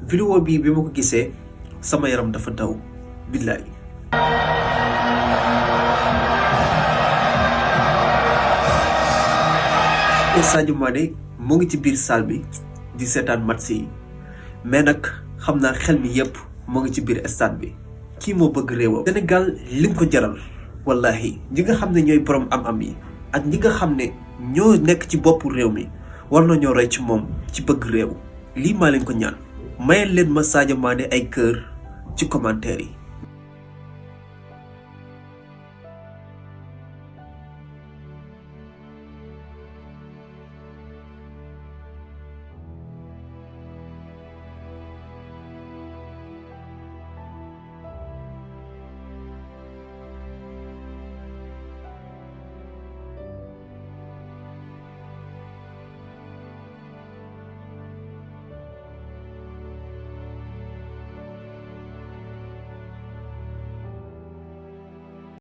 vidéo bi ma ko gisee sama yaram dafa daw billaay. te Sadio Mané mu ngi ci biir salle bi di seetaan match yi mais nag xam naa xel mi yépp mu ngi ci biir stade bi. kii moo bëgg réewam. Sénégal lim ko jaral wallahi ñi nga xam ne ñooy borom am-am yi ak ñi nga xam ne ñoo nekk ci boppu réew mi war nañoo roy ci moom ci bëgg réew. lii maa leen ko ñaan mayal leen ma Sadio Mané ay cœur ci commentaire yi.